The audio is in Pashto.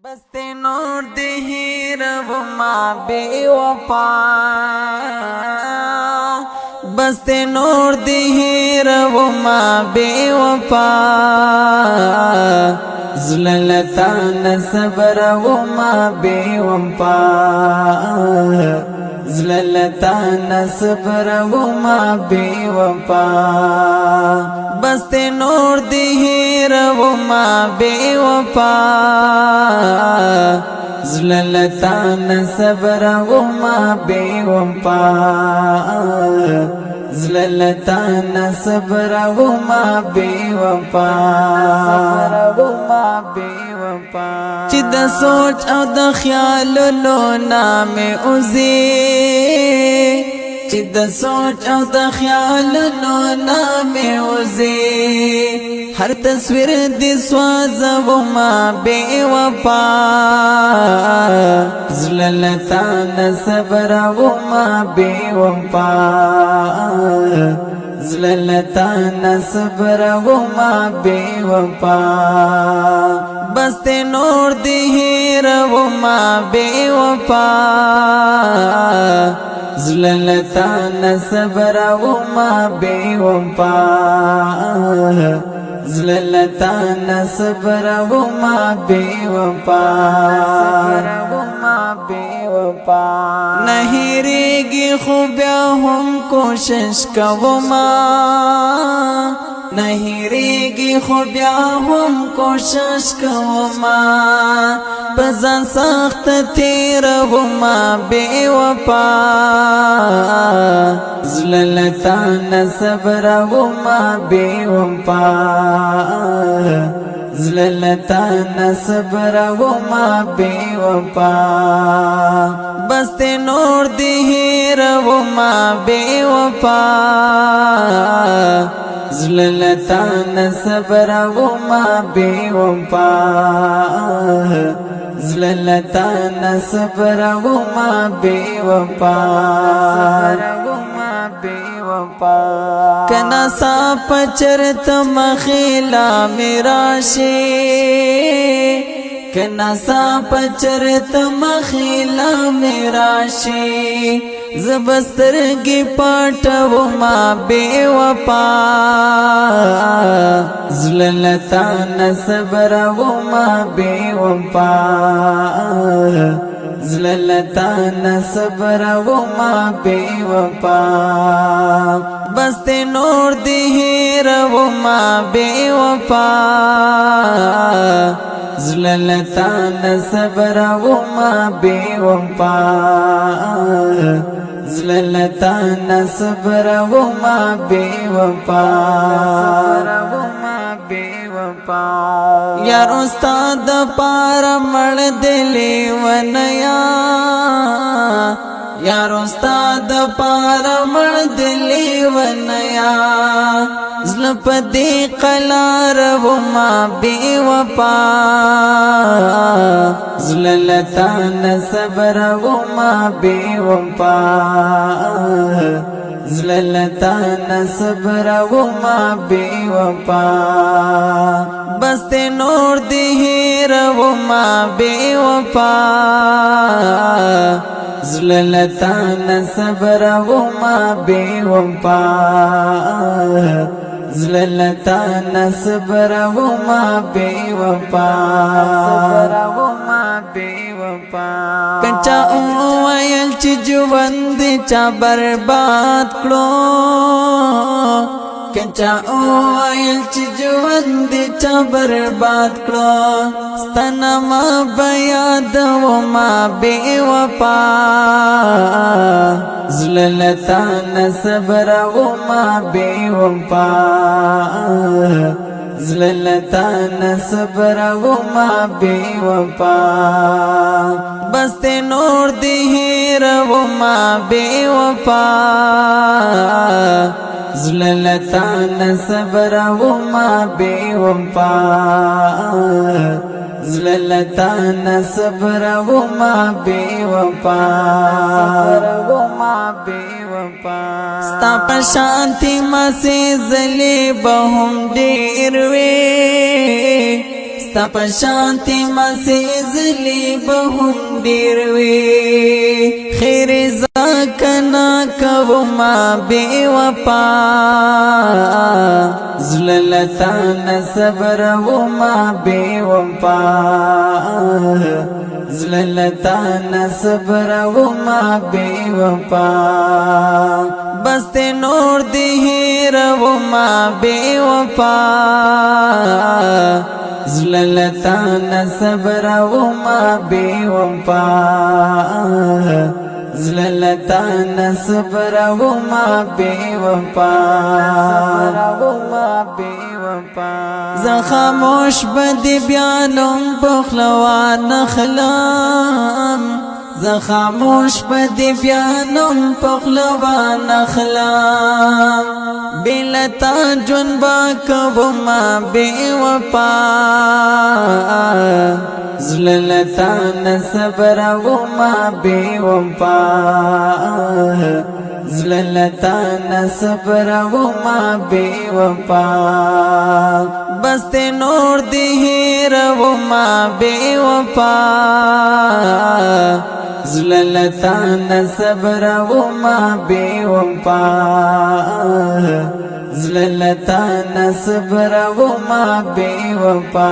بس نور دی هیرو ما بے وفا بس نور دی هیرو ما بے وفا زللتا نصبر و ما بے وفا زللتا نصبر و ما بے وفا بس نور دی هیرو ما بے وفا زللتا نصبر و ما بے وفا زللتا نصبر و ما بے وفا چې د سوچ او د خیالونو نامه اوزي چې د سوچ او د خیالونو نامه اوزي هر تصویر دې سوځو ما بے وفا زللتا نصبر و ما بے وفا زللتا نصبر و ما بے وفا بس نور دی هیرو ما بے وفا زللتا نصبر و ما بے وفا زللتا نصبر و ما بے وفا نہیں ریگی خوبیا ہم کوشش کوما نہیں ریگی خوبیا ہم کوشش کوما بزن سخت تیرو ما بے وفا زللتا نصبر و ما بے وفا زللتا نصبر و ما بے وفا بس نور دی هیرو ما بے وفا زللتا نصبر و ما بے وفا زللتا نصبر و ما بے وفا کنا ساپ چرت مخیلا میراشی کنا ساپ چرت مخیلا میراشی زبسترگی پاٹو ما بے وفا زللتا نصبر و ما بے وفا زللتا نصبر و ما بے وفا بس نور دی هیرو ما بے وفا زللتا نصبر و ما بے وفا زللتا نصبر و ما بے وفا یار استاد پار مړ دلی ونیا یار استاد پار مړ دلی ونیا زلپ دی قلار و ما بے وفا زللتا نصبر و ما بے وفا زللتا نصبر و ما بے وفا بس نور دی هیرو ما بے وفا زللتا نصبر و ما بے وفا زللتا نصبر و ما بے وفا کنچا اوائل چی جوند چا برباد کلو کنچا اوائل چی جوند چا برباد کلو ستنا ما بیاد و ما بے وفا زللتا نصبر و ما بے وفا زللتا نصبر و ما بے وفا بس نور دی هیرو ما بے وفا زللتا نصبر و ما بے وفا زللتا نصبر و ما بے وفا ستا پشانتی ما سے زلی بهم دیر وی ستا پشانتی مسیزلی بهم دیر وی خیر زاکنا کو ما بے وپا زللتان صبر و ما بے وپا زللتان صبر و ما بے وپا بست نور دی ہیر و ما بے وپا زللتان صبر و ما بے وپا زللتان صبر و ما بے وپا زخاموش بدی بیانم بخلوان نخلام زخاموش بدی بیانم بخلوان نخلام بلتا جنبا کبو ما بے وپا زللتان صبر و ما بے وپا زللتان صبر و ما بے وپا بست نور دی ہیر و ما بے وپا زللتان صبر و ما بے وپا زللتان صبر و ما بے وپا